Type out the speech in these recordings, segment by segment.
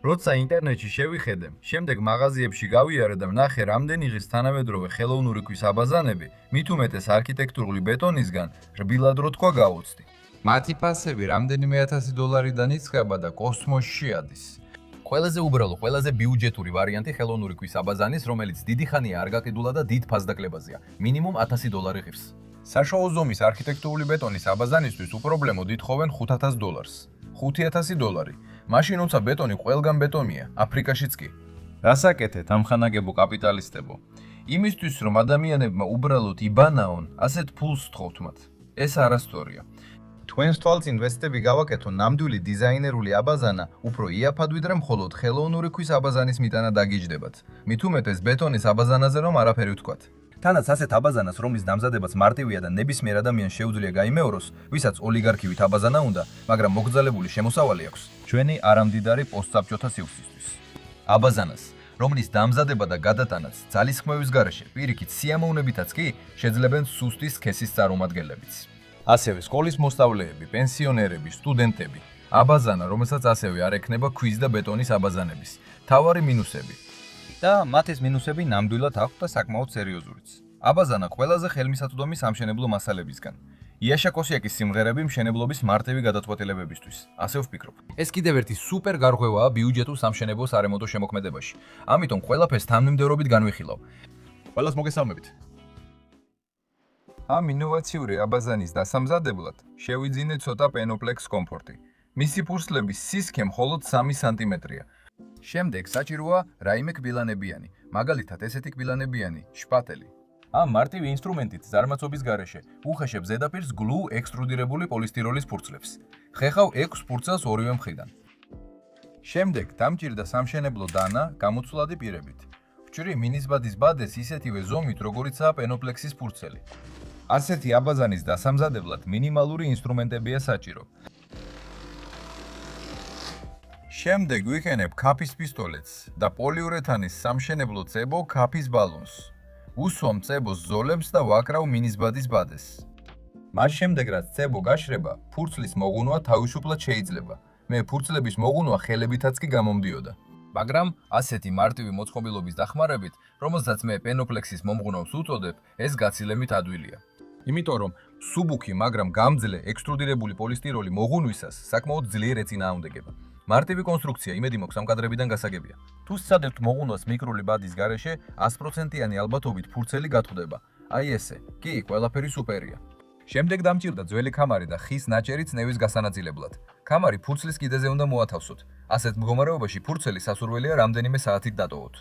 როცა ინტერნეტში შევიხედე, შემდეგ მაღაზიებში გავიარე და ვნახე რამდენი ღირს თანამედროვე ხელოვნური ქვის აბაზანები, მით უმეტეს არქიტექტურული ბეტონისგან რბილად რო თქვა გავუცდი. მათი ფასები რამდენიმე $1000-დან იწყება და კოსმოსში ადის. ყველაზე უბრალო, ყველაზე ბიუჯეტური ვარიანტი ხელოვნური ქვის აბაზანის, რომელიც დიდი ხანია არ გაკიდულა და დიდ ფასდაკლებაზეა. მინიმუმ $1000 ღირს. საშუალო ზომის არქიტექტურული ბეტონის აბაზანისთვის უპრობლემოდ ითხოვენ $5000. $5000. მაშინ როცა ბეტონი ყველგან ბეტონია, აფრიკაშიც კი. რასაკეთეთ ამხანაგებო კაპიტალისტებო? იმისთვის რომ ადამიანებმა უბრალოდ იბანაონ, ასეთ ფულს სთხოვთ მათ. ეს არასწორია. თქვენს თვალს ინვესტები გავაკეთონ ნამდვილი დიზაინერული აბაზანა, უფრო იაფად ვიდრე მხოლოდ ხელოვნური ქვის აბაზანის მიტანა დაგიჯდებათ. მით უმეტეს ბეტონის აბაზანაზე რომ არაფერი ვთქვათ. თანაც ასეთ აბაზანას, რომლის დამზადებაც მარტივია და ნებისმიერ ადამიანს შეუძლია გაიმეოროს, ვისაც ოლიგარქივით აბაზანა უნდა, მაგრამ მოგრძალებული შემოსავალი აქვს, ჩვენი არამდიდარი პოსტსაბჭოთა სივრცისთვის. აბაზანას, რომლის დამზადება და გადატანაც ძალისხმევის გარეშე, პირიქით სიამოვნებითაც კი შეძლებენ სუსტი სქესის წარმომადგენლებიც. ასევე სკოლის მოსწავლეები, პენსიონერები, სტუდენტები. აბაზანა, რომელსაც ასევე არ ექნება ქვის და ბეტონის აბაზანების. თავარი მინუსები. და მათ ეს მინუსები ნამდვილად აქვთ და საკმაოდ სერიოზურიც. აბაზანა ყველაზე ხელმისაწვდომი სამშენებლო მასალებისგან. იაშა კოსიაკის სიმღერები მშენებლობის მარტივი გადაწყვეტილებებისთვის. ასე ვფიქრობ. ეს კიდევ ერთი სუპერ გარღვევაა ბიუჯეტურ სამშენებლო სარემონტო შემოქმედებაში. ამიტომ ყველაფერს თანმიმდევრობით განვიხილავ. ყველას მოგესალმებით. ამ ინოვაციური აბაზანის დასამზადებლად შევიძინე ცოტა პენოპლექს კომფორტი. მისი ფურცლების სისქე მხოლოდ 3 სანტიმეტრია. შემდეგ საჭიროა რაიმე კბილანებიანი, მაგალითად ესეთი კბილანებიანი, შპატელი. ამ მარტივი ინსტრუმენტით ზარმაცობის გარეშე უხეშებ ზედაპირს გლუ ექსტრუდირებული პოლისტიროლის ფურცლებს. ხეხავ 6 ფურცელს ორივე მხრიდან. შემდეგ დამჭირდა სამშენებლო დანა გამოცვლადი პირებით. ვჭრი მინისბადის ბადეს ისეთივე ზომით, როგორიცაა პენოპლექსის ფურცელი. ასეთი აბაზანის დასამზადებლად მინიმალური ინსტრუმენტებია საჭირო. შემდეგ ვიყენებ ქაფის პისტოლეტს და პოლიურეთანის სამშენებლო წებო ქაფის ბალონს. უსვამ წებოს ზოლებს და ვაკრავ მინისბადის ბადეს. მას შემდეგ რაც წებო გაშრება, ფურცლის მოღუნვა თავისუფლად შეიძლება. მე ფურცლების მოღუნვა ხელებითაც კი გამომდიოდა. მაგრამ ასეთი მარტივი მოწყობილობის დახმარებით, რომელსაც მე პენოპლექსის მომღუნვას უწოდებ, ეს გაცილებით ადვილია. იმიტომ რომ სუბუქი, მაგრამ გამძლე ექსტრუდირებული პოლისტიროლი მოღუნვისას საკმაოდ ძლიერ ეწინააღმდეგება. მარტივი კონსტრუქცია იმედი მაქვს ამ კადრებიდან გასაგებია. თუ სცადებთ მოღუნვას მიკრული ბადის გარეშე, 100%-იანი ალბათობით ფურცელი გატყდება. აი ესე, კი, ყველაფერი სუპერია. შემდეგ დამჭირდა ძველი ქამარი და ხის ნაჭერი წნევის გასანაწილებლად. ქამარი ფურცლის კიდეზე უნდა მოათავსოთ. ასეთ მდგომარეობაში ფურცელი სასურველია რამდენიმე საათით დატოვოთ.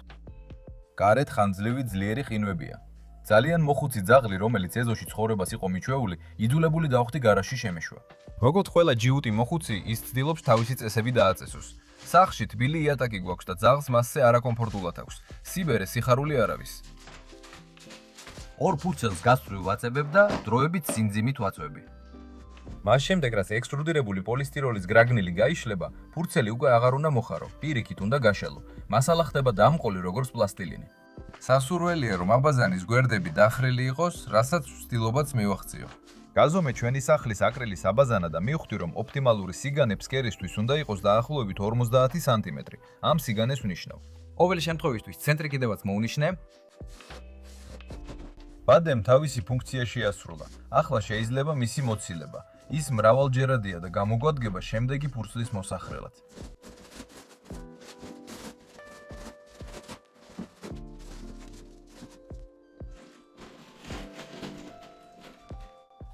გარეთ ხანძლივი ძლიერი ყინვებია. ძალიან მოხუცი ძაღლი, რომელიც ეზოში ცხოვრებას იყო მიჩვეული, იძულებული დაუხდი გარაჟში შემეშვა. როგორც ყველა ჯიუტი მოხუცი, ის ცდილობს თავისი წესები დააწესოს. სახლში თბილი იატაკი გვაქვს და ძაღლს მასზე არაკომფორტულად აქვს. სიბერე სიხარული არ არის. ორ ფურცელს გასწვრივ ვაწებებ და დროებით სიმძიმით ვაწვევი. მას შემდეგ, რაც ექსტრუდირებული პოლისტიროლის გრაგნილი გაიშლება, ფურცელი უკვე აღარ უნდა მოხარო, პირიქით უნდა გაშალო. მასალა ხდება დამყოლი როგორც პლასტილინი. სასურველია, რომ აბაზანის გვერდები დახრილი იყოს, რასაც ვცდილობაც მივახციო. გაზომე ჩვენი სახლის აკრილის აბაზანა და მივხვდი, რომ ოპტიმალური სიგანე ფსკერისთვის უნდა იყოს დაახლოებით 50 სანტიმეტრი. ამ სიგანეს ვნიშნავ. ყოველი შემთხვევისთვის ცენტრი კიდევაც მოვნიშნე. ბადემ თავისი ფუნქცია შეასრულა. ახლა შეიძლება მისი მოცილება. ის მრავალჯერადია და გამოგვადგება შემდეგი ფურცლის მოსახრელად.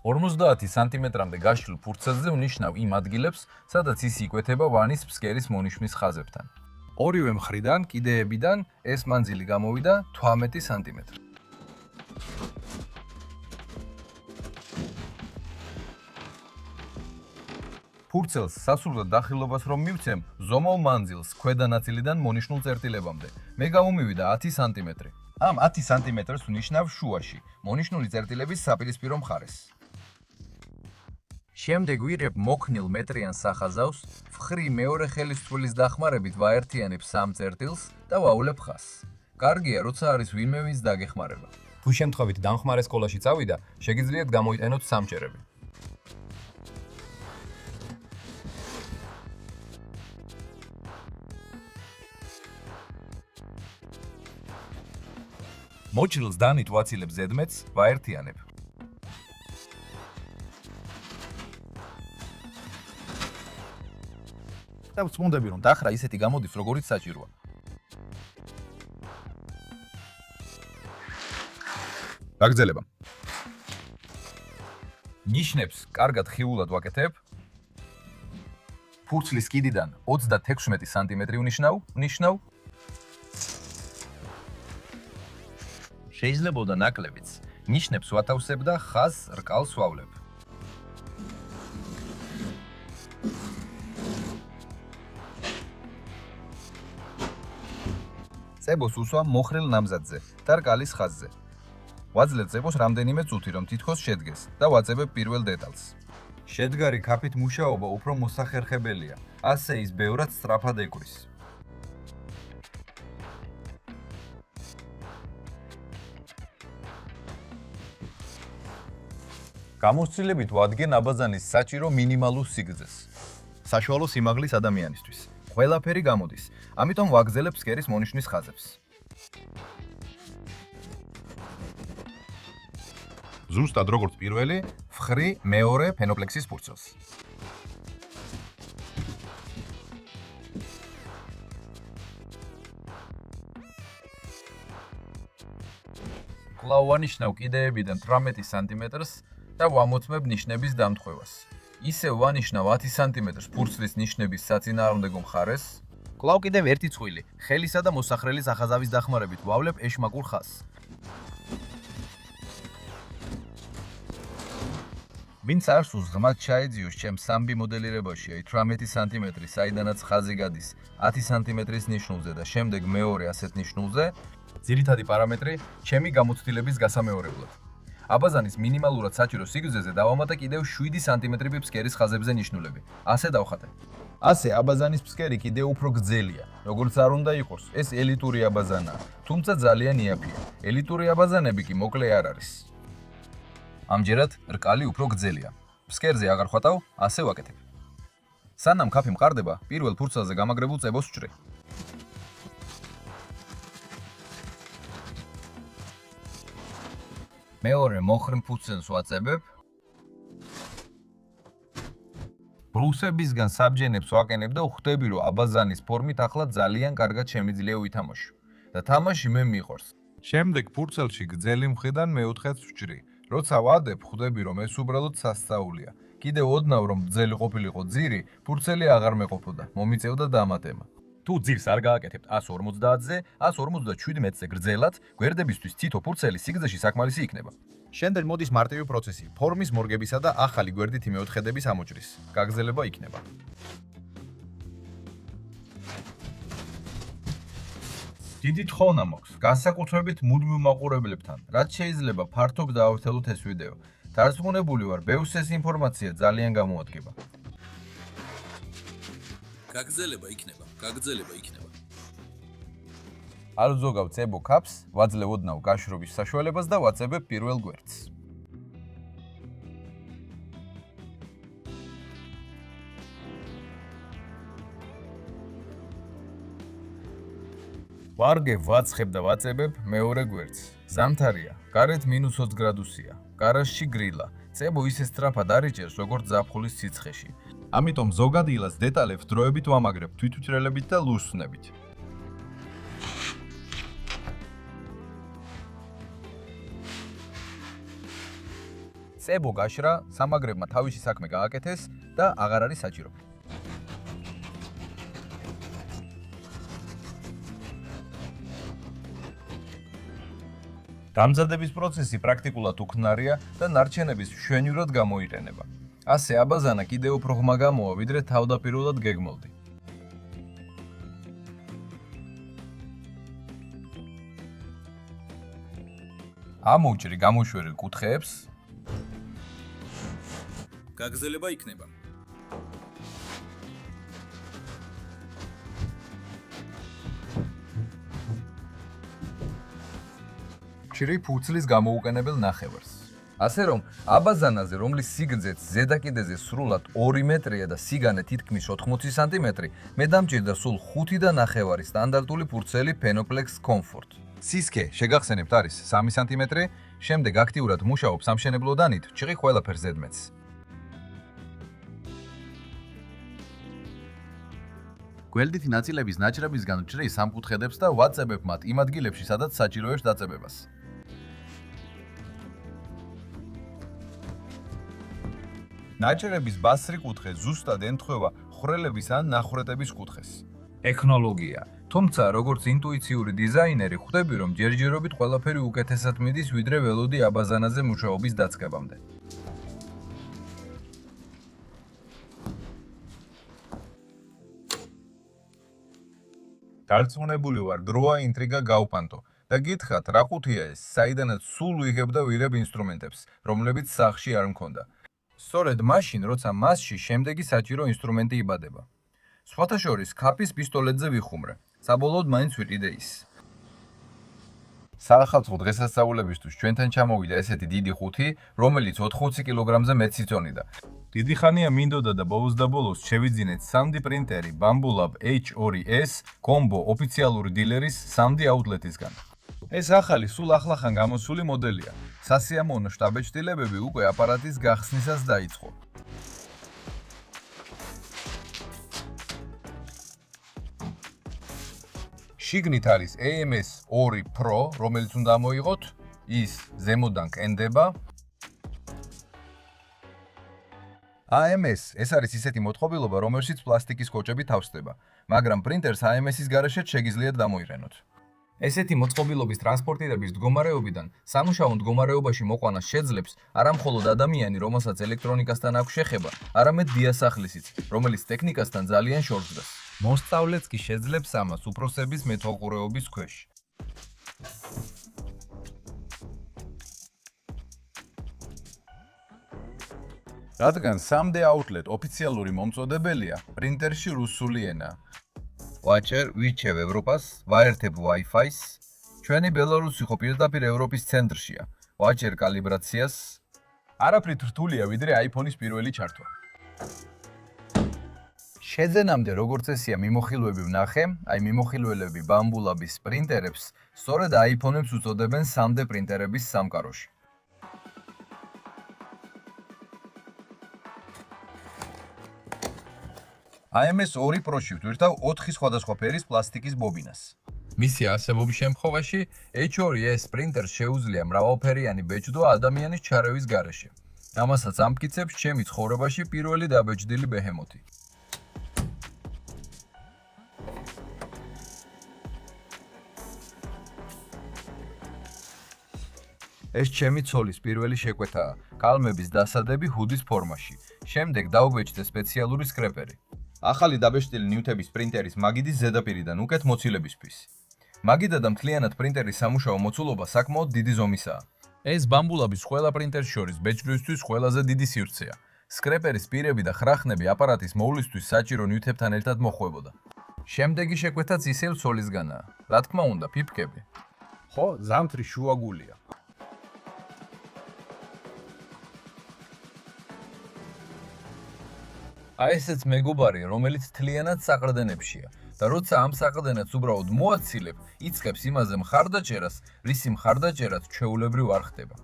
$50 სანტიმეტრამდე გაშლილ ფურცელზე ვნიშნავ იმ ადგილებს, სადაც ის იკვეთება ვანის ფსკერის მონიშნის ხაზებთან. ორივე მხრიდან, კიდეებიდან ეს მანძილი გამოვიდა 18 სანტიმეტრი. ფურცელს სასურველ დახილობას რომ მივცემ, ზომავ მანძილს ქვედა ნაწილიდან მონიშნულ წერტილებამდე. მე გამომივიდა 10 სანტიმეტრი. ამ 10 სანტიმეტრს ვნიშნავ შუაში, მონიშნული წერტილების საპირისპირო მხარეს. შემდეგ ვიღებ მოქნილ მეტრიან სახაზავს, ვხრი მეორე ხელისწყვილის დახმარებით ვაერთიანებ 3 წერტილს და ვაულებ ხაზს. კარგია, როცა არის ვინმე ვინც დაგეხმარება. თუ შემთხვევით დამხმარე სკოლაში წავიდა, შეგიძლიათ გამოიტანოთ სამჭერები. მოჭრილს დანით ვაცილებ ზედმეტს, ვაერთიანებ. და ვწმუნდები რომ დახრა ისეთი გამოდის, როგორიც საჭიროა. გაგრძელება. ნიშნებს კარგად ხიულად ვაკეთებ. ფურცლის კიდიდან 36 სანტიმეტრი ვნიშნავ. შეიძლებოდა ნაკლებიც. ნიშნებს ვათავსებ და ხაზს რკალს ვავლებ. წებოს უსვამ მოხრილ ნამზადზე და რკალის ხაზზე. ვაძლევ წებოს რამდენიმე წუთი, რომ თითქოს შედგეს და ვაწებებ პირველ დეტალს. შედგარი ქაფით მუშაობა უფრო მოსახერხებელია, ასე ის ბევრად სწრაფად ეკვრის. გამოსცილებით ვადგენ აბაზანის საჭირო მინიმალურ სიგრძეს. საშუალო სიმაღლის ადამიანისთვის. ყველაფერი გამოდის, ამიტომ ვაგზელებ ფსკერის მონიშნის ხაზებს. ზუსტად როგორც პირველი, ვხრი მეორე ფენოპლექსის ფურცელს. კვლავ ვანიშნავ კიდეებიდან 18 სანტიმეტრს და ვამოწმებ ნიშნების დამტყვევას. ისევ ვანიშნავ 10 სანტიმეტრს ფურცლის ნიშნების საწინააღმდეგო მხარეს. კვლავ კიდევ ერთი წყვილი, ხელისა და მოსახრელის ახაზავის დახმარებით ვავლებ ეშმაკურ ხაზს. ვინც არ სურს ღრმად ჩაეძიოს ჩემს სამბი მოდელირებაში 18 სანტიმეტრი, საიდანაც ხაზი გადის 10 სანტიმეტრის ნიშნულზე და შემდეგ მეორე ასეთ ნიშნულზე, ძირითადი პარამეტრი ჩემი გამოცდილების გასამეორებლად. აბაზანის მინიმალურად საჭირო სიგრძეზე დავამატე კიდევ 7 სანტიმეტრი ფსკერის ხაზებზე ნიშნულები. ასე დავხატე. ასე აბაზანის ფსკერი კიდევ უფრო გრძელია. როგორც არ უნდა იყოს, ეს ელიტური აბაზანაა, თუმცა ძალიან იაფია. ელიტური აბაზანები კი მოკლე არ არის. ამჯერად რკალი უფრო გრძელია. ფსკერზე აღარ ხატავ, ასე ვაკეთებ. სანამ ქაფი მყარდება, პირველ ფურცელზე გამაგრებულ წებოს ვჭრი. მეორე მოხრილ ფურცელს ვაწებებ. ბრუსებისგან საბჯენებს ვაკენებ და ვხვდები, რომ აბაზანის ფორმით ახლა ძალიან კარგად შემიძლია ვითამაშო და თამაში მე მიყვარს. შემდეგ ფურცელში გრძელი მხრიდან მეოთხეც ვჭრი. როცა ვადებ, ხვდები, რომ ეს უბრალოდ სასწაულია. კიდევ ოდნავ რომ გრძელი ყოფილიყო ძირი, ფურცელი აღარ მეყოფოდა, მომიწევდა დამატება. თუ ძირს არ გააკეთებთ 150-ზე, 157 მეტრზე გრძელად, გვერდებისთვის თითო ფურცელი სიგრძეში საკმარისი იქნება. შემდეგ მოდის მარტივი პროცესი, ფორმის მორგებისა და ახალი გვერდითი მეოთხედების ამოჭრის. გაგრძელება იქნება. დიდი თხოვნა მაქვს, განსაკუთრებით მუდმივ მაყურებლებთან, რაც შეიძლება ფართოდ დაავრცელოთ ეს ვიდეო. დარწმუნებული ვარ, ბევრს ეს ინფორმაცია ძალიან გამოადგება. გაგრძელება იქნება. არ ვზოგავ წებო ქაფს, ვაძლევ ოდნავ გაშრობის საშუალებას და ვაწებებ პირველ გვერდს. ვარგებ, ვაცხებ და ვაწებებ მეორე გვერდს. ზამთარია, გარეთ -20 გრადუსია, გარაშში გრილა. წებო ისე სწრაფად არიჭერს, როგორც ზაფხულის სიცხეში. ამიტომ ზოგად ილას დეტალებს დროებით ვამაგრებ თვითუთრელებით და ლურსნებით. წებო გაშრა, სამაგრებმა თავისი საქმე გააკეთეს და აღარ არის საჭირო. დამზადების პროცესი პრაქტიკულად უქნარია და ნარჩენების მშვენივრად გამოიყენება. ასე აბაზანა კიდევ უფრო ღრმა გამოვა, ვიდრე თავდაპირველად გეგმავდი. ამოვჭრი გამოშვერილ კუთხეებს. გაგრძელება იქნება. ვჭრი ფურცლის გამოუყენებელ ნახევარს. ასე რომ, აბაზანაზე, რომლის სიგრძეც ზედა კიდეზე სრულად 2 მეტრია და სიგანე თითქმის 80 სანტიმეტრი, მე დამჭირდა სულ 5.5 სტანდარტული ფურცელი Penoplex Comfort. სისქე შეგახსენებთ არის 3 სანტიმეტრი, შემდეგ აქტიურად მუშაობს სამშენებლო დანით, ჭიღი ყველაფერს ზედმეტს. გვერდითი ნაწილების ნაჭრებისგან ჭრის სამკუთხედებს და ვაწებებ მათ იმ ადგილებში, სადაც საჭიროებს დაწებებას. ნაჭრების ბასრი კუთხე ზუსტად ემთხვევა ხვრელების ან ნახვრეტების კუთხეს. ტექნოლოგია. თუმცა, როგორც ინტუიციური დიზაინერი, ხვდები, რომ ჯერჯერობით ყველაფერი უკეთესად მიდის, ვიდრე ველოდი აბაზანაზე მუშაობის დაწყებამდე. დარწმუნებული ვარ, დროა ინტრიგა გავპანტო და გითხრათ, რა ყუთია ეს, საიდანაც სულ ვიღებ და ვიღებ ინსტრუმენტებს, რომლებიც სახლში არ მქონდა. სწორედ მაშინ, როცა მასში შემდეგი საჭირო ინსტრუმენტი იბადება. სხვათა შორის, ქაფის პისტოლეტზე ვიხუმრე. საბოლოოდ მაინც ვიყიდე ის. საახალწლო დღესასწაულებისთვის ჩვენთან ჩამოვიდა ესეთი დიდი ხუთი, რომელიც 80 კილოგრამზე მეტ სიწონიდა. დიდი ხანია მინდოდა და ბოლოს და ბოლოს შევიძინეთ 3D პრინტერი Bambulab H2S Combo ოფიციალური დილერის 3D აუტლეტისგან. ეს ახალი სულ ახლახან გამოსული მოდელია. სასიამოვნო შტაბეჭდილებები უკვე აპარატის გახსნისას დაიწყო. შიგნით არის AMS2 Pro, რომელიც უნდა მოიღოთ, ის ზემოდან კენდება. AMS ეს არის ისეთი მოწყობილობა, რომელშიც პლასტიკის კოჭები თავსდება, მაგრამ პრინტერს AMS-ის გარეშეც შეგიძლიათ დამოიყენოთ. ესეთი მოწყობილობის ტრანსპორტირების მდგომარეობიდან სამუშაო მდგომარეობაში მოყვანას შეძლებს არა მხოლოდ ადამიანი, რომელსაც ელექტრონიკასთან აქვს შეხება, არამედ დიასახლისიც, რომელიც ტექნიკასთან ძალიან შორს დგას. მოსწავლეც კი შეძლებს ამას უფროსების მეთვალყურეობის ქვეშ. რადგან 3D Outlet ოფიციალური მომწოდებელია, პრინტერში რუსული ენაა. ვაჭერ, ვიჩევ ევროპას, ვაერთებ Wi-Fi-ს. ჩვენი ბელარუსი ხო პირდაპირ ევროპის ცენტრშია. ვაჭერ კალიბრაციას. არაფრით რთულია, ვიდრე iPhone-ის პირველი ჩართვა. შეძენამდე როგორც ესია მიმოხილვები ვნახე, აი მიმოხილველები Bambulab-ის პრინტერებს სწორედ iPhone-ებს უწოდებენ 3D პრინტერების სამყაროში. AMS2 Pro-ში ვტვირთავ 4 სხვადასხვა ფერის პლასტიკის ბობინას. მისი არსებობის შემთხვევაში H2S პრინტერს შეუძლია მრავალფერიანი ბეჭდვა ადამიანის ჩარევის გარეშე. ამასაც ამტკიცებს ჩემი ცხოვრებაში პირველი დაბეჭდილი ბეჰემოთი. ეს ჩემი ცოლის პირველი შეკვეთაა, კალმების დასადები ჰუდის ფორმაში. შემდეგ დავბეჭდე სპეციალური სკრეპერი. ახალი დაბეჭდილი ნივთების პრინტერის მაგიდის ზედაპირიდან უკეთ მოცილებისთვის. მაგიდა და მთლიანად პრინტერის სამუშაო მოცულობა საკმაოდ დიდი ზომისაა. ეს Bambulab-ის ყველა პრინტერს შორის ბეჭდვისთვის ყველაზე დიდი სივრცეა. სკრეპერის პირები და ხრახნები აპარატის მოვლისთვის საჭირო ნივთებთან ერთად მოხვებოდა. შემდეგი შეკვეთაც ისევ ცოლისგანაა. რა თქმა უნდა, ფიფკები. ხო, ზამთრის შუაგულია. აი ესეც მეგობარი, რომელიც თლიანად საყრდენებშია და როცა ამ საყრდენებს უბრალოდ მოაცილებ, იწყებს იმაზე მხარდაჭერას, რისი მხარდაჭერაც ჩვეულებრივ არ ხდება.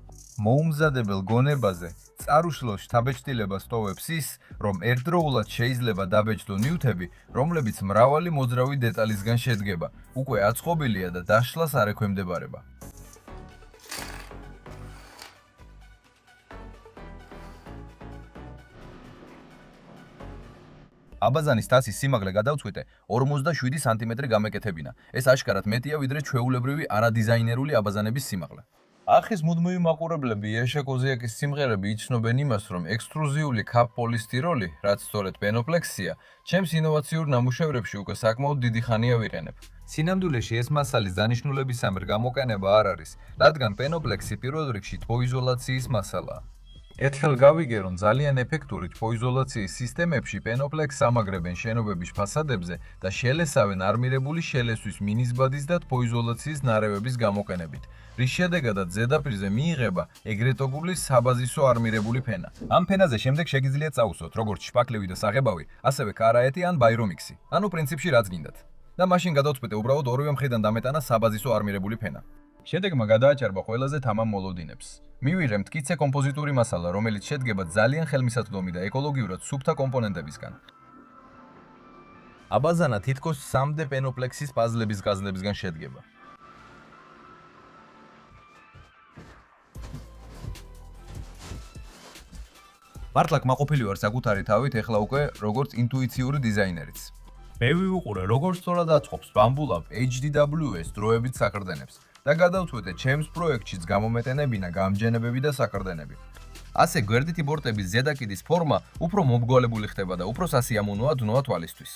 მოუმზადებელ გონებაზე წარუშლოს შთაბეჭდილებას ტოვებს ის, რომ ერთდროულად შეიძლება დაბეჭდო ნივთები, რომლებიც მრავალი მოძრავი დეტალისგან შედგება, უკვე აწყობილია და დაშლას არ ექვემდებარება. აბაზანის თასის სიმაღლე გადავწყვიტე 47 სანტიმეტრი გამეკეთებინა. ეს აშკარად მეტია, ვიდრე ჩვეულებრივი არადიზაინერული აბაზანების სიმაღლე. ახის მუდმივი მაყურებლები იაშა კოზიაკის სიმღერები იცნობენ იმას, რომ ექსტრუზიული ქაფ პოლისტიროლი, რაც სწორედ პენოპლექსია, ჩემს ინოვაციურ ნამუშევრებში უკვე საკმაოდ დიდი ხანია ვიყენებ. სინამდვილეში ეს მასალის დანიშნულებისამებრ გამოყენება არ არის, რადგან პენოპლექსი პირველ რიგში თბოიზოლაციის მასალაა. ერთხელ გავიგე, რომ ძალიან ეფექტური თბოიზოლაციის სისტემებში პენოპლექსს ამაგრებენ შენობების ფასადებზე და შელესავენ არმირებული შელესვის მინისბადის და თბოიზოლაციის ნარევების გამოყენებით, რის შედეგადაც ზედაპირზე მიიღება ეგრეთოგული საბაზისო არმირებული ფენა. ამ ფენაზე შემდეგ შეგიძლიათ წაუსვოთ, როგორც შპაკლევი და საღებავი, ასევე კარაეტი ან ბაირომიქსი, ანუ პრინციპში რაც გინდათ. და მაშინ გადავწყვიტე უბრალოდ ორივე მხრიდან დამეტანა საბაზისო არმირებული ფენა. შედეგმა გადააჭარბა ყველაზე თამამ მოლოდინებს. მივიღე მტკიცე კომპოზიტური მასალა, რომელიც შედგება ძალიან ხელმისაწვდომი და ეკოლოგიურად სუფთა კომპონენტებისგან. აბაზანა თითქოს 3D პენოპლექსის პაზლების გაზლებისგან შედგება. მართლა კმაყოფილი ვარ საკუთარი თავით, ეხლა უკვე როგორც ინტუიციური დიზაინერიც. მე ვიყურე, როგორც სწორად აწყობს Bamboo HDWS დროებით საყრდენებს და გადავწყვეტე ჩემს პროექტშიც გამომეტენებინა გამჯენებები და საყრდენები. ასე გვერდითი ბორტების ზედაკიდის ფორმა უფრო მომრგვალებული ხდება და უფრო სასიამოვნოა დნოა თვალისთვის.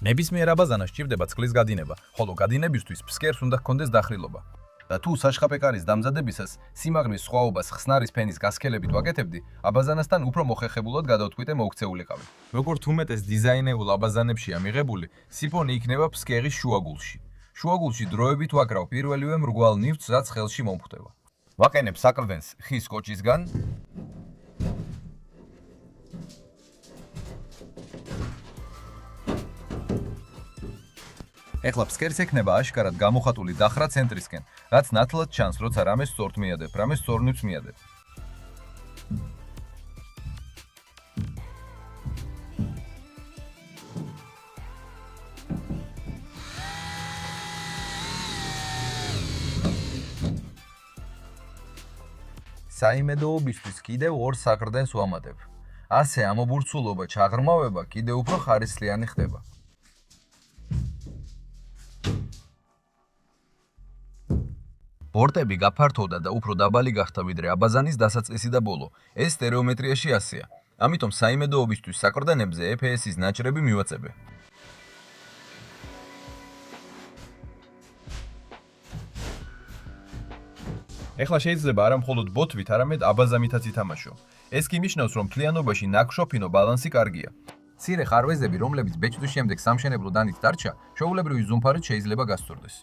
ნებისმიერ აბაზანას სჭირდება წყლის გადინება, ხოლო გადინებისთვის ფსკერს უნდა ჰქონდეს დახრილობა. და თუ საშხაპეკარის დამზადებისას სიმაღლის სხვაობას ხსნარის ფენის გასქელებით ვაკეთებდი, აბაზანასთან უფრო მოხერხებულად გადავთქვიტე მოუქცეულიყავი. როგორც უმეტეს დიზაინებულ აბაზანებშია მიღებული, სიფონი იქნება ფსკერის შუაგულში. შუაგულში დროებით ვაკრავ პირველივე მრგვალ ნივთს, რაც ხელში მომხვდება. ვაყენებ საყრდენს ხის კოჭისგან. ეხლა ფსკერს ექნება აშკარად გამოხატული დახრა ცენტრისკენ, რაც ნათლად ჩანს, როცა რამეს სწორთ მიადებ, რამეს სწორ ნივთს მიადებ. საიმედოობისთვის კიდევ ორ საყრდენს ვამატებ. ასე ამობურცულობა, ჩაღრმავება კიდევ უფრო ხარისხიანი ხდება. ბორტები გაფართოვდა და უფრო დაბალი გახდა ვიდრე აბაზანის დასაწყისი და ბოლო. ეს სტერეომეტრიაში ასეა. ამიტომ საიმედოობისთვის საყრდენებზე EPS-ის ნაჭრები მივაწებე. ეხლა შეიძლება არა მხოლოდ ბოთვით, არამედ აბაზამითაც ითამაშო. ეს კი ნიშნავს, რომ მთლიანობაში ნაკშოფინო ბალანსი კარგია. მცირე ხარვეზები, რომლებიც ბეჭდვის შემდეგ სამშენებლო დანით დარჩა, ჩვეულებრივი ზუმფარით შეიძლება გასწორდეს.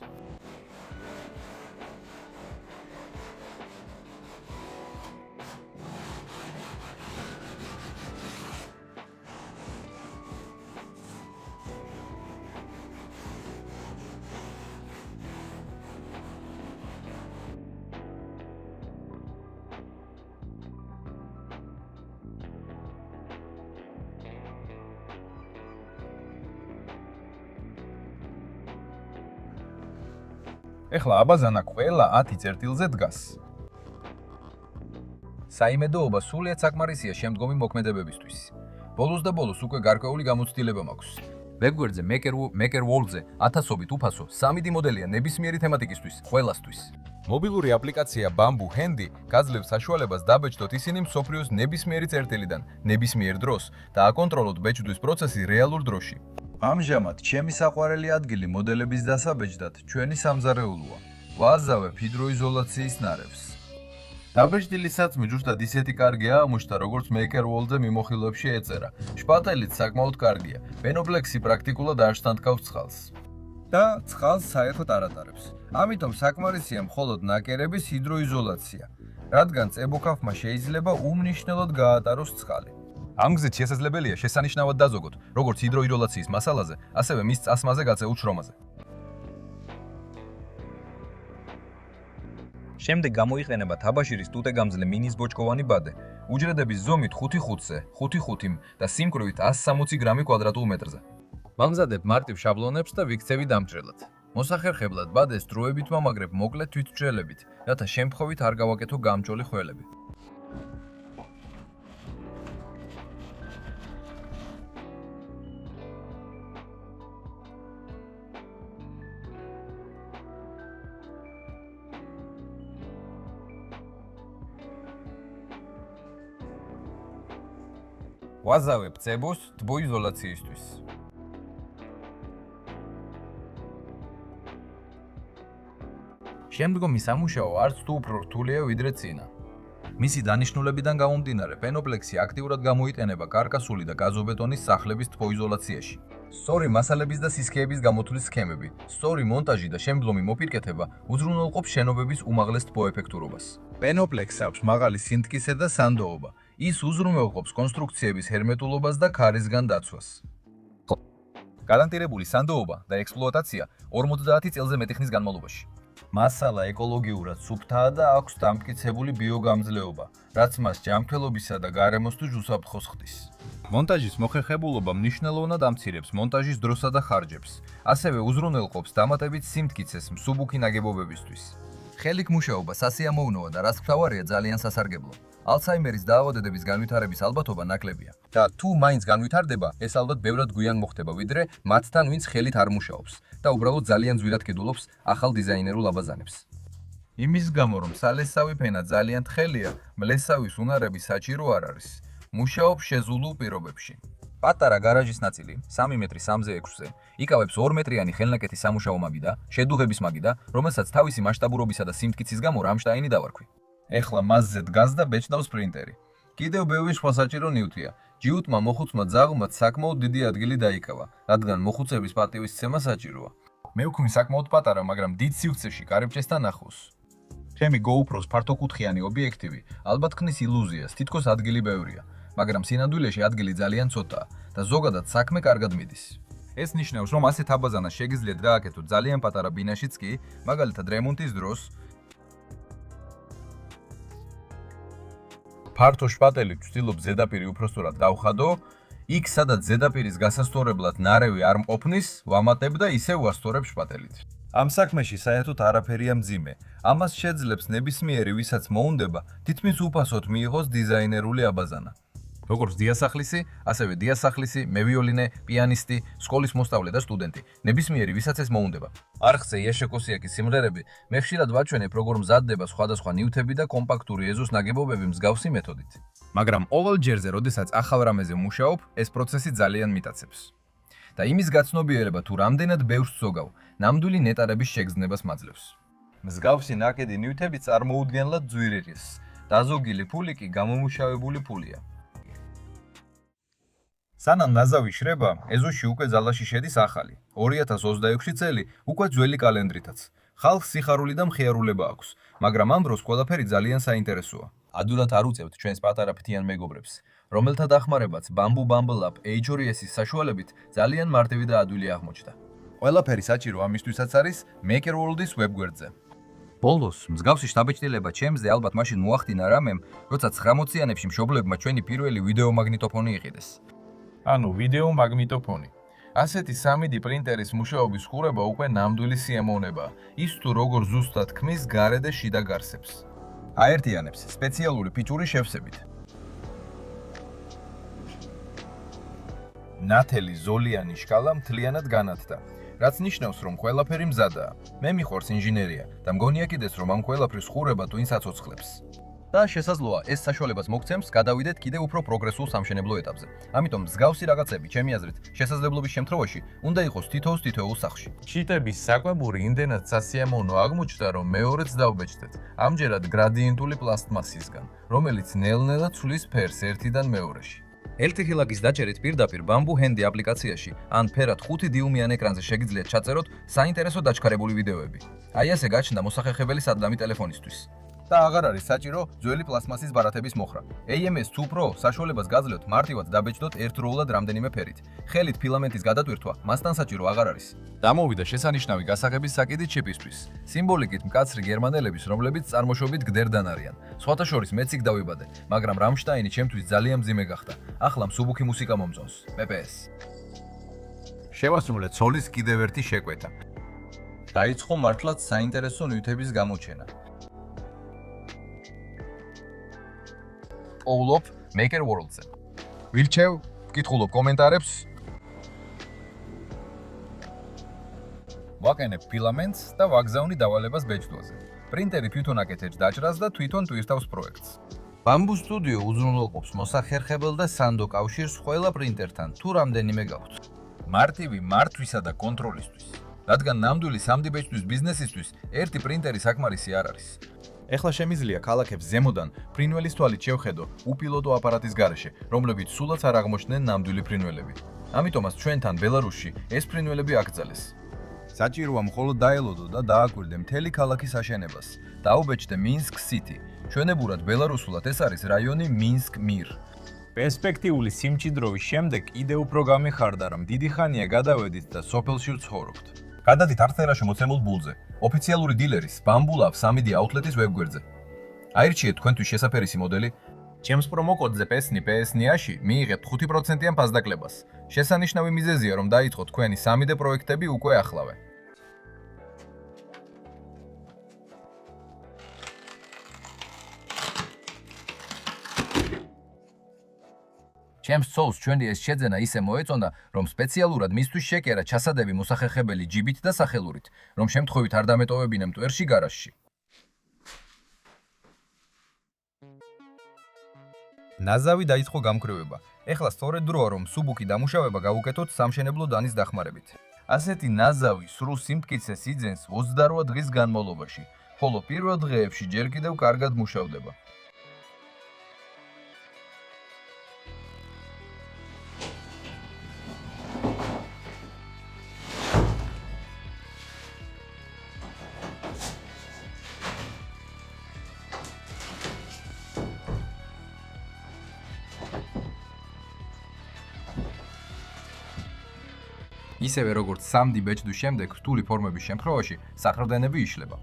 ეხლა აბაზანა ყველა 10 წერტილზე დგას. საიმედოობა სულიად საკმარისია შემდგომი მოქმედებებისთვის. ბოლოს და ბოლოს უკვე გარკვეული გამოცდილება მაქვს. ვებგვერდზე MakerWall-ზე ათასობით უფასო 3D მოდელია ნებისმიერი თემატიკისთვის, ყველასთვის. მობილური აპლიკაცია Bamboo Handy გაძლევს საშუალებას დაბეჭდოთ ისინი მსოფლიოს ნებისმიერი წერტილიდან, ნებისმიერ დროს და აკონტროლოთ ბეჭდვის პროცესი რეალურ დროში. ამჟამად ჩემი საყვარელი ადგილი მოდელების დასაბეჭდად ჩვენი სამზარეულოა. ვაზავებ ჰიდროიზოლაციის ნარევს. დაბეჭდილი საწმი ჯუშტად ისეთი კარგია ამუშთა, როგორც MakerWall-ზე მიმოხილვებში ეწერა. შპატელიც საკმაოდ კარგია. პენოპლექსი პრაქტიკულად არ შთანთქავს წყალს. და წყალს საერთოდ არ ატარებს. ამიტომ საკმარისია მხოლოდ ნაკერების ჰიდროიზოლაცია, რადგან წებოქაფმა შეიძლება უმნიშვნელოდ გაატაროს წყალი. ამ გზით შესაძლებელია შესანიშნავად დაზოგოთ, როგორც ჰიდროიზოლაციის მასალაზე, ასევე მის წასმაზე გაწეულ შრომაზე. შემდეგ გამოიყენება თაბაშირის ტუტეგამძლე მინის ბოჭკოვანი ბადე, უჯრედების ზომით 5-5-ზე, 5-5 და სიმკვრივით 160 გრამი კვადრატულ მეტრზე. ვამზადებ მარტივ შაბლონებს და ვიქცევი დამჭრელად. მოსახერხებლად ბადეს დროებით ვამაგრებ მოკლე თვითჭრელებით, რათა შემთხვევით არ გავაკეთო გამჭოლი ხველები. ვაზავებ წებოს თბოიზოლაციისთვის. შემდგომი სამუშაო არც თუ უფრო რთულია ვიდრე წინა. მისი დანიშნულებიდან გამომდინარე, პენოპლექსი აქტიურად გამოიყენება კარკასული და გაზობეტონის სახლების თბოიზოლაციაში. სწორი მასალების და სისქეების გამოთვლის სქემები, სწორი მონტაჟი და შემდგომი მოპირკეთება უზრუნველყოფს შენობების უმაღლეს თბოეფექტურობას. პენოპლექსს აქვს მაღალი სინტკისე და სანდოობა. ის უზრუნველყოფს კონსტრუქციების ჰერმეტულობას და ქარისგან დაცვას. გარანტირებული სანდოობა და ექსპლუატაცია 50 წელზე მეტი ხნის განმავლობაში. მასალა ეკოლოგიურად სუფთაა და აქვს დამტკიცებული ბიოგამძლეობა, რაც მას ჯანმრთელობისა და გარემოსთვის უსაფრთხოს ხდის. მონტაჟის მოხერხებულობა მნიშვნელოვნად ამცირებს მონტაჟის დროსა და ხარჯებს, ასევე უზრუნველყოფს დამატებით სიმტკიცეს მსუბუქი ნაგებობებისთვის. ხელით მუშაობა სასიამოვნოა და რაც მთავარია ძალიან სასარგებლო. ალცჰაიმერის დაავადების განვითარების ალბათობა ნაკლებია. და თუ მაინც განვითარდება, ეს ალბათ ბევრად გვიან მოხდება, ვიდრე მათთან, ვინც ხელით არ მუშაობს და უბრალოდ ძალიან ძვირად კიდულობს ახალ დიზაინერულ აბაზანებს. იმის გამო, რომ სალესავი ფენა ძალიან თხელია, მლესავის უნარები საჭირო არ არის. მუშაობს შეზულულ პირობებში. პატარა გარაჟის ნაწილი 3 მეტრი 3-6-ზე იკავებს 2 მეტრიანი ხელნაკეთი სამუშაო მაგიდა, შედუღების მაგიდა, რომელსაც თავისი მასშტაბურობისა და სიმტკიცის გამო რამშტაინი დავარქვი. ეხლა მასზე დგას და ბეჭდავს პრინტერი. კიდევ ბევრი სხვა საჭირო ნივთია. ჯიუტმა მოხუცმა ძაღლმა საკმაოდ დიდი ადგილი დაიკავა, რადგან მოხუცების პატივისცემა საჭიროა. მე ვქმნი საკმაოდ პატარა, მაგრამ დიდ სივრცეში კარიბჭესთან ახლოს. ჩემი GoPro-ს ფართოკუთხიანი ობიექტივი ალბათ ქმნის ილუზიას, თითქოს ადგილი ბევრია, მაგრამ სინამდვილეში ადგილი ძალიან ცოტაა და ზოგადად საქმე კარგად მიდის. ეს ნიშნავს, რომ ასეთ აბაზანას შეგიძლიათ გააკეთოთ ძალიან პატარა ბინაშიც კი, მაგალითად რემონტის დროს. ფართო შპატელით ვცდილობ ზედაპირი უпроსტურად დავხადო, იქ სადაც ზედაპირის გასასწორებლად ნარევი არ მყოფნის, ვამატებ და ისევ ვასწორებ შპატელით. ამ საქმეში საერთოდ არაფერია მძიმე. ამას შეძლებს ნებისმიერი, ვისაც მოუნდება, თითქმის უფასოდ მიიღოს დიზაინერული აბაზანა. როგორც დიასახლისი, ასევე დიასახლისი, მევიოლინე, პიანისტი, სკოლის მოსწავლე და სტუდენტი. ნებისმიერი, ვისაც ეს მოუნდება. არხზე იაშე-კოსიაკის სიმღერები მე ხშირად ვაჩვენებ, როგორ მზადდება სხვადასხვა ნივთები და კომპაქტური ეზოს ნაგებობები მსგავსი მეთოდით. მაგრამ ყოველ ჯერზე, როდესაც ახალ რამეზე მუშაობ, ეს პროცესი ძალიან მიტაცებს. და იმის გაცნობიერება, თუ რამდენად ბევრს ზოგავ, ნამდვილი ნეტარების შეგრძნებას მაძლევს. მსგავსი ნაკედი ნივთები წარმოუდგენლად ძვირიღის, დაზოგილი ფული კი გამომუშავებული ფულია. სანამ ნაზავი შრება, ეზოში უკვე ძალაში შედის ახალი, 2026 წელი უკვე ძველი კალენდრითაც. ხალხს სიხარული და მხიარულება აქვს, მაგრამ ამ დროს ყველაფერი ძალიან საინტერესოა. ადვილად არ უწევთ ჩვენს პატარა ფთიან მეგობრებს, რომელთა დახმარებაც Bamboo Bumble App HRS-ის საშუალებით ძალიან მარტივი და ადვილი აღმოჩნდა. ყველაფერი საჭირო ამისთვისაც არის MakerWorld-ის ვებგვერდზე. ბოლოს, მსგავსი შთაბეჭდილება ჩემზე ალბათ მაშინ მოახდინა რამემ, როცა 90-იანებში მშობლებმა ჩვენი პირველი ვიდეო მაგნიტოფონი იყიდეს. ანუ ვიდეო მაგნიტოფონი. ასეთი 3D პრინტერის მუშაობის ხურება უკვე ნამდვილი სიამოვნებაა. ის თუ როგორ ზუსტად ქმნის გარე და შიდა გარსებს. აერთიანებს სპეციალური ფიჭური შევსებით. ნათელი ზოლიანი შკალა მთლიანად განათდა, რაც ნიშნავს, რომ ყველაფერი მზადაა. მე მიყვარს ინჟინერია და მგონია კიდეც, რომ ამ ყველაფრის ხურება ტვინს აცოცხლებს. და შესაძლოა ეს საშუალებას მოგცემს გადავიდეთ კიდევ უფრო პროგრესულ სამშენებლო ეტაპზე. ამიტომ მსგავსი რაღაცები, ჩემი აზრით, შესაძლებლობის შემთხვევაში უნდა იყოს თითოეულ სახლში. შიტების საკვებური იმდენად სასიამოვნო აღმოჩნდა, რომ მეორეც დავბეჭდეთ. ამჯერად გრადიენტული პლასტმასისგან, რომელიც ნელ-ნელა ცვლის ფერს ერთიდან მეორეში. ერთი ხილაკის დაჭერით პირდაპირ Bamboo Handy აპლიკაციაში ან ფერად 5 დიუმიან ეკრანზე შეგიძლიათ ჩაწეროთ საინტერესო დაჩქარებული ვიდეოები. აი ასე გაჩნდა მოსახერხებელი სადგამი ტელეფონისთვის. და აღარ არის საჭირო ძველი პლასმასის ბარათების მოხრა. AMS 2 Pro საშუალებას გაძლევთ მარტივად დაბეჭდოთ ერთდროულად რამდენიმე ფერით. ხელით ფილამენტის გადატვირთვა მასთან საჭირო აღარ არის. დამოვიდა შესანიშნავი გასაღების საკიდით ჩიპისთვის. სიმბოლიკით მკაცრი გერმანელების, რომლებიც წარმოშობით გდერდან არიან. სხვათა შორის მეც იქ დავიბადე, მაგრამ რამშტაინი ჩემთვის ძალიან მძიმე გახდა. ახლა მსუბუქი მუსიკა მომწონს. PPS. შევასრულეთ ცოლის კიდევ ერთი შეკვეთა. დაიწყო მართლაც საინტერესო ნივთების გამოჩენა. პოულობ MakerWorld-ზე. ვილჩევ, ვკითხულობ კომენტარებს. ვაყენებ ფილამენტს და ვაგზავნი დავალებას ბეჭდვაზე. პრინტერი თვითონ აკეთებს დაჭრას და თვითონ ტვირთავს პროექტს. Bamboo Studio უზრუნველყოფს მოსახერხებელ და სანდო კავშირს ყველა პრინტერთან, თუ რამდენიმე გაქვთ. მარტივი მართვისა და კონტროლისთვის. რადგან ნამდვილი 3D ბეჭდვის ბიზნესისთვის ერთი პრინტერი საკმარისი არ არის. ეხლა შემიძლია ქალაქებს ზემოდან ფრინველის თვალით შევხედო უპილოტო აპარატის გარეშე, რომლებიც სულაც არ აღმოჩნდნენ ნამდვილი ფრინველები. ამიტომაც ჩვენთან ბელარუსში ეს ფრინველები აკრძალეს. საჭიროა მხოლოდ დაელოდო და დააკვირდე მთელი ქალაქის აშენებას. დაუბეჭდე Minsk City. ჩვენებურად ბელარუსულად ეს არის რაიონი Minsk-Mir. პერსპექტიული სიმჭიდროვის შემდეგ კიდევ უფრო გამიხარდა, რომ დიდი ხანია გადავედით და სოფელში ვცხოვრობთ. გადადით არცერაში მოცემულ ბულზე, ოფიციალური დილერის Bamboo 3D Outlet-ის ვებგვერდზე. აირჩიეთ თქვენთვის შესაფერისი მოდელი. ჩემს პრომოკოდზე PESNI-აში მიიღებთ 5%-იან ფასდაკლებას. შესანიშნავი მიზეზია, რომ დაიწყოთ თქვენი 3D პროექტები უკვე ახლავე. ჩემს ცოლს ჩვენი ეს შეძენა ისე მოეწონდა, რომ სპეციალურად მისთვის შეკერა ჩასადები მოსახერხებელი ჯიბით და სახელურით, რომ შემთხვევით არ დამეტოვებინა მტვერში გარაჟში. ნაზავი დაიწყო გამკრივება. ეხლა სწორედ დროა, რომ სუბუქი დამუშავება გავუკეთოთ სამშენებლო დანის დახმარებით. ასეთი ნაზავი სრულ სიმტკიცეს იძენს 28 დღის განმავლობაში, ხოლო პირველ დღეებში ჯერ კიდევ კარგად მუშავდება. ისევე როგორც 3D ბეჭდვის შემდეგ რთული ფორმების შემთხვევაში საყრდენები იშლება.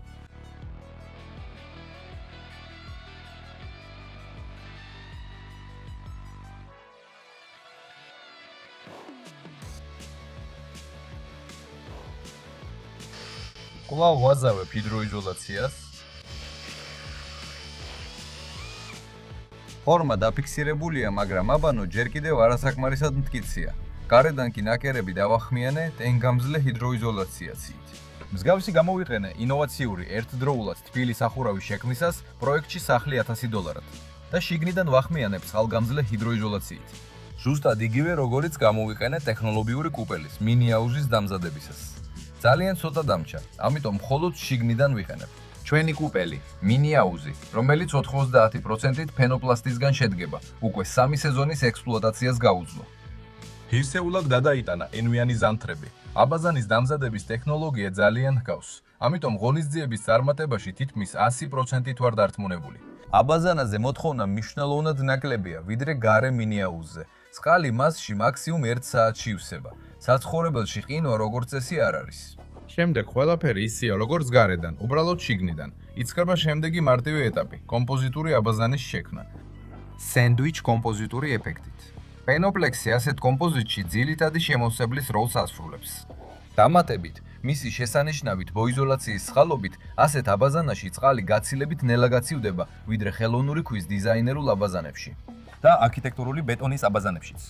კვლავ ვაზავებ ჰიდროიზოლაციას. ფორმა დაფიქსირებულია, მაგრამ აბანო ჯერ კიდევ არასაკმარისად მტკიცეა. გარედან კი ნაკერები დავახმიანე ტენგამძლე ჰიდროიზოლაციაციით. მსგავსი გამოვიყენე ინოვაციური ერთდროულად თბილი სახურავის შექმნისას პროექტში სახლი $1000 და შიგნიდან ვახმიანებ წყალგამძლე ჰიდროიზოლაციით. ზუსტად იგივე როგორიც გამოვიყენე ტექნოლოგიური კუპელის მინიაუზის დამზადებისას. ძალიან ცოტა დამჭა, ამიტომ მხოლოდ შიგნიდან ვიყენებ. ჩვენი კუპელი მინიაუზი, რომელიც 90%-ით ფენოპლასტისგან შედგება, უკვე 3 სეზონის ექსპლუატაციას გაუძლო. ღირსეულად გადაიტანა ენვიანი ზამთრები. აბაზანის დამზადების ტექნოლოგია ძალიან ჰგავს, ამიტომ ღონისძიების წარმატებაში თითქმის 100%-ით ვარ დარწმუნებული. აბაზანაზე მოთხოვნა მნიშვნელოვნად ნაკლებია, ვიდრე გარე მინიაუზზე. წყალი მასში მაქსიმუმ 1 საათში ივსება. საცხოვრებელში ყინვა როგორც წესი არ არის. შემდეგ ყველაფერი ისეა როგორც გარედან, უბრალოდ შიგნიდან. იწყება შემდეგი მარტივი ეტაპი, კომპოზიტური აბაზანის შექმნა. სენდვიჩ კომპოზიტური ეფექტით. პენოპლექსი ასეთ კომპოზიტში ძილითადი შემოსებლის როლს ასრულებს. დამატებით, მისი შესანიშნავით ბოიზოლაციის წყალობით, ასეთ აბაზანაში წყალი გაცილებით ნელა გაცივდება, ვიდრე ხელოვნური ქვის დიზაინერულ აბაზანებში და არქიტექტურული ბეტონის აბაზანებშიც,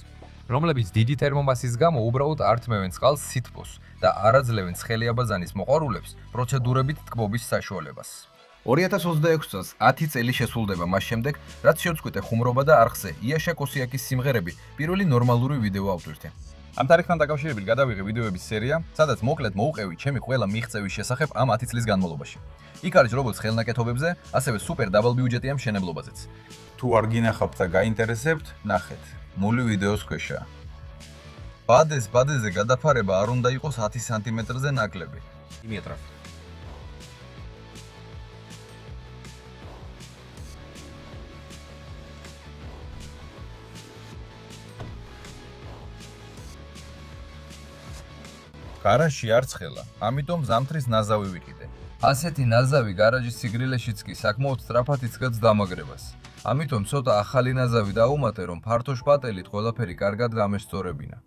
რომლებიც დიდი თერმომასის გამო უბრალოდ ართმევენ წყალს სითბოს და არ აძლევენ ცხელი აბაზანის მოყვარულებს პროცედურებით თკბობის საშუალებას. 2026 წელს 10 წელი შესრულდება მას შემდეგ, რაც შევწყვიტე ხუმრობა და არხზე იაშა კოსიაკის სიმღერები პირველი ნორმალური ვიდეო ავტვირთე. ამ თარიღთან დაკავშირებით გადავიღე ვიდეოების სერია, სადაც მოკლედ მოუყევი ჩემი ყველა მიღწევის შესახებ ამ 10 წლის განმავლობაში. იქ არის როგორც ხელნაკეთობებზე, ასევე სუპერ დაბალბიუჯეტიან მშენებლობაზეც. თუ არ გინახავთ და გაინტერესებთ, ნახეთ. მული ვიდეოს ქვეშა. ბადეზე გადაფარება არ უნდა იყოს 10 სანტიმეტრზე ნაკლები. იმეტრა. გარაჟში არ ცხელა, ამიტომ ზამთრის ნაზავი ვიყიდე. ასეთი ნაზავი გარაჟის სიგრილეშიც კი საკმაოდ სწრაფად იწყებს დამაგრებას. ამიტომ ცოტა ახალი ნაზავი დაუმატე, რომ ფართო შპატელით ყველაფერი კარგად გამესწორებინა.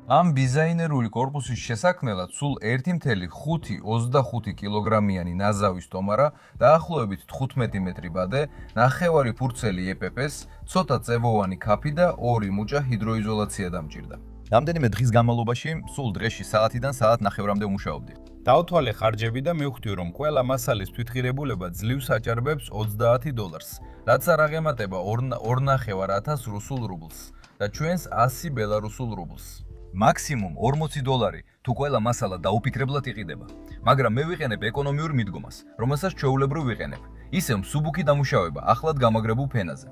ამ დიზაინერული კორპუსის შესაქმნელად სულ 1,5-25 კილოგრამიანი ნაზავის ტომარა, დაახლოებით 15 მეტრი ბადე, ნახევარი ფურცელი EPP-ს, ცოტა წებოვანი ქაფი და 2 მუჭა ჰიდროიზოლაცია დამჭირდა. რამდენიმე დღის განმავლობაში სულ დღეში საათიდან საათ ნახევრამდე ვმუშაობდი. დავთვალე ხარჯები და მივხვდი, რომ ყველა მასალის თვითღირებულება ძლივს აჭარბებს $20, რაც არ აღემატება 2,500 რუსულ რუბლს და ჩვენს 100 ბელარუსულ რუბლს. მაქსიმუმ $40 თუ ყველა მასალა დაუფიქრებლად იყიდება, მაგრამ მე ვიყენებ ეკონომიურ მიდგომას, რომელსაც ჩვეულებრივ ვიყენებ. ისევ მსუბუქი დამუშავება ახლად გამაგრებულ ფენაზე.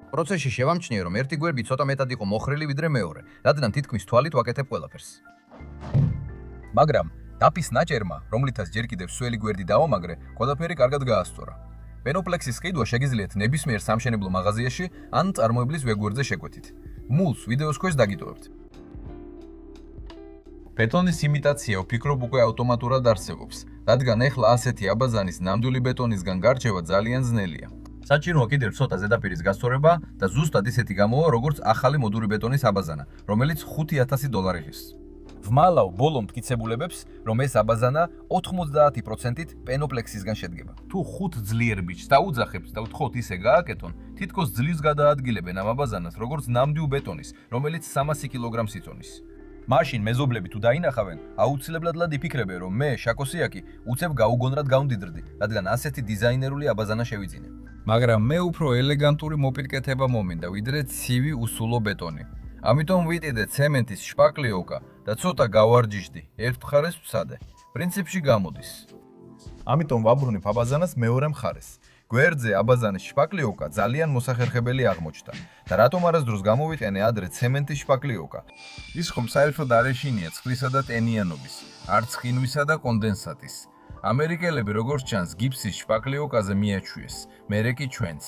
პროცესში შევამჩნიე, რომ ერთი გვერდი ცოტა მეტად იყო მოხრილი ვიდრე მეორე, რადგან თითქმის თვალით ვაკეთებ ყველაფერს. მაგრამ დაფის ნაჭერმა, რომლითაც ჯერ კიდევ სველი გვერდი დაამაგრე, ყველაფერი კარგად გაასწორა. პენოპლექსის ყიდვა შეგიძლიათ ნებისმიერ სამშენებლო მაღაზიაში ან წარმოებლის ვებგვერდზე შეკვეთით. მულს ვიდეოს ქვეშ დაგიტოვებთ. ბეტონის იმიტაცია ვფიქრობ უკვე ავტომატურად არსებობს, რადგან ეხლა ასეთი აბაზანის ნამდვილი ბეტონისგან გარჩევა ძალიან ძნელია. საჭიროა კიდევ ცოტა ზედაპირის გასწორება და ზუსტად ისეთი გამოვა, როგორც ახალი მოდური ბეტონის აბაზანა, რომელიც $5,000 ხის. ვმალავ ბოლო მტკიცებულებებს, რომ ეს აბაზანა 90%-ით პენოპლექსისგან შედგება. თუ 5 ძლიერ ბიჭს დაუძახებთ და უთხოვთ ისე გააკეთონ, თითქოს ძლივს გადაადგილებენ ამ აბაზანას, როგორც ნამდვილ ბეტონის, რომელიც 300 კილოგრამს იწონის. მაშინ მეზობლები თუ დაინახავენ, აუცილებლად იფიქრებენ, რომ მე, შაკოსიაკი, უცებ გაუგონრად გავმდიდრდი, რადგან ასეთი დიზაინერული აბაზანა შევიძინე. მაგრამ მე უფრო ელეგანტური მოპირკეთება მომინდა, ვიდრე ცივი უსულო ბეტონი. ამიტომ ვიტიდე ცემენტის შპაკლიოკა და ცოტა გავარჯიშდი, ერთ მხარეს ვსადე. პრინციპში გამოდის. ამიტომ ვაბრუნებ აბაზანას მეორე მხარეს. გვერდზე აბაზანის შპაკლიოკა ძალიან მოსახერხებელი აღმოჩნდა და რატომ არასდროს გამოვიყენე ადრე ცემენტის შპაკლიოკა? ის ხომ საერთოდ არ ეშინია წყლისა და ტენიანობის, არც ხინვისა და კონდენსატის. ამერიკელები როგორც ჩანს გიფსის შპაკლიოკაზე მიაჩვიეს, მერე კი ჩვენს.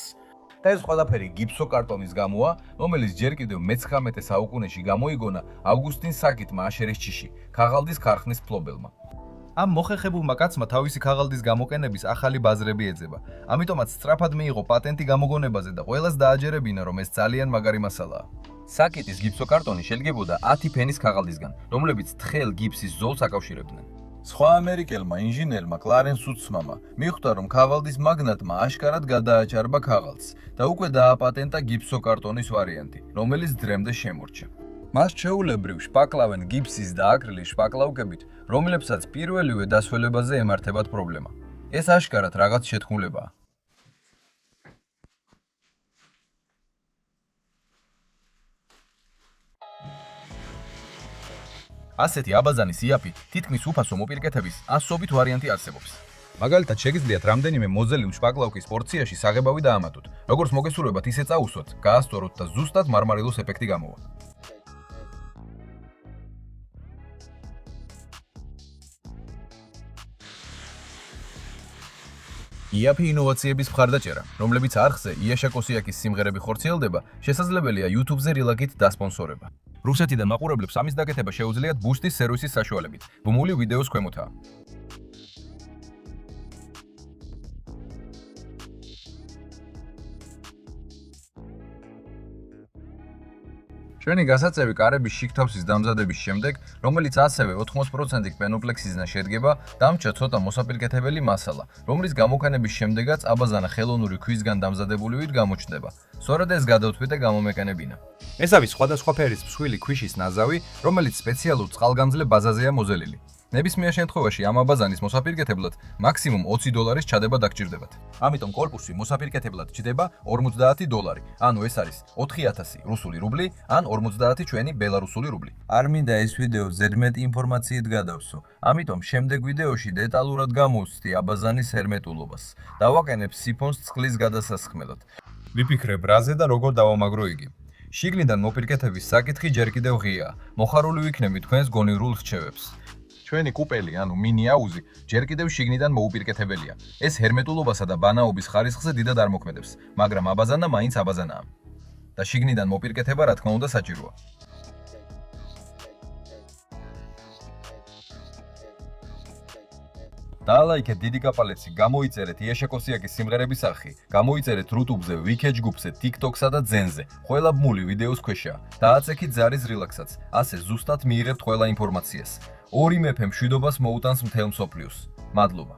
და ეს ყველაფერი გიფსოკარტონის გამოა, რომელიც ჯერ კიდევ მე-19 საუკუნეში გამოიგონა ავგუსტინ საკიტმა აშერის ჯიში, ქაღალდის ქარხნის ფლობელმა. ამ მოხერხებულმა კაცმა თავისი ქაღალდის გამოყენების ახალი ბაზრები ეძება. ამიტომაც სწრაფად მიიღო პატენტი გამოგონებაზე და ყველას დააჯერებინა, რომ ეს ძალიან მაგარი მასალაა. საკიტის გიფსოკარტონი შედგებოდა 10 ფენის ქაღალდისგან, რომლებიც თხელ გიფსის ზოლს აკავშირებდნენ. სხვა ამერიკელმა ინჟინერმა კლარენს უცმამა მიხვდა, რომ ქაღალდის მაგნატმა აშკარად გადააჭარბა ქაღალდს და უკვე დააპატენტა გიფსოკარტონის ვარიანტი, რომელიც დრემდე შემორჩა. მას ჩვეულებრივ შპაკლავენ გიფსის და აკრილის შპაკლავკებით, რომლებსაც პირველივე დასველებაზე ემართებათ პრობლემა. ეს აშკარად რაღაც შეთქმულებაა. ასეთი აბაზანის იაფი თითქმის უფასო მოპირკეთების ასობით ვარიანტი არსებობს. მაგალითად, შეგიძლიათ რამდენიმე მოზელილ შპაკლავკის პორციაში საღებავი დაამატოთ, როგორც მოგესურვებათ ისე წაუსვათ, გაასწოროთ და ზუსტად მარმარილოს ეფექტი გამოვა. იაფი ინოვაციების მხარდაჭერა, რომლებიც არხზე ია შაკოსიაკის სიმღერები ხორციელდება, შესაძლებელია YouTube-ზე რილაგით დასპონსორება. რუსეთიდან მაყურებლებს ამის დაკეთება შეუძლიათ ბუშტის სერვისის საშუალებით. ბმული ვიდეოს ქვემოთაა. ჩვენი გასაწევი კარების შიგთავსის დამზადების შემდეგ, რომელიც ასევე 80% პენოპლექსისგან შედგება, დამჭა ცოტა მოსაპირკეთებელი მასალა, რომლის გამოყენების შემდეგაც აბაზანა ხელოვნური ქვისგან დამზადებულივით გამოჩნდება. სწორედ ეს გადავთვლით და გამომეყენებინა. ეს არის სხვადასხვა ფერის მსხვილი ქვიშის ნაზავი, რომელიც სპეციალურ წყალგამძლე ბაზაზეა მოზელილი. ნებისმიერ შემთხვევაში ამ აბაზანის მოსაპირკეთებლად მაქსიმუმ $20 ჩადება დაგჭირდებათ. ამიტომ კორპუსი მოსაპირკეთებლად ჩდება $50, ანუ ეს არის 4000 რუსული რუბლი ან 50 ჩვენი ბელარუსული რუბლი. არ მინდა ეს ვიდეო ზედმეტი ინფორმაციით გადავსო, ამიტომ შემდეგ ვიდეოში დეტალურად გამოვცდი აბაზანის ჰერმეტულობას. დავაყენებ სიფონს წყლის გადასასხმელად. ვიფიქრებ რაზე და როგორ დავამაგრო იგი. შიგნიდან მოპირკეთების საკითხი ჯერ კიდევ ღიაა. მოხარული ვიქნები თქვენს გონივრულ რჩევებს. ჩვენი კუპელი, ანუ მინი აუზი, ჯერ კიდევ შიგნიდან მოუპირკეთებელია. ეს ჰერმეტულობასა და ბანაობის ხარისხზე დიდად არ მოქმედებს, მაგრამ აბაზანა მაინც აბაზანაა. და შიგნიდან მოპირკეთება, რა თქმა უნდა, საჭიროა. დაალაიქეთ დიდი კაპალეცი, გამოიწერეთ იაშაკოსიაკის სიმღერების არხი, გამოიწერეთ YouTube-ზე, Wiki ჯგუფზე, TikTok-სა და Zen-ზე. ყველა ბმული ვიდეოს ქვეშაა. დააწექით ზარის რილაქსაც. ასე ზუსტად მიიღებთ ყველა ინფორმაციას. ორი მეფე მშვიდობას მოუტანს მთელ მსოფლიოს. მადლობა.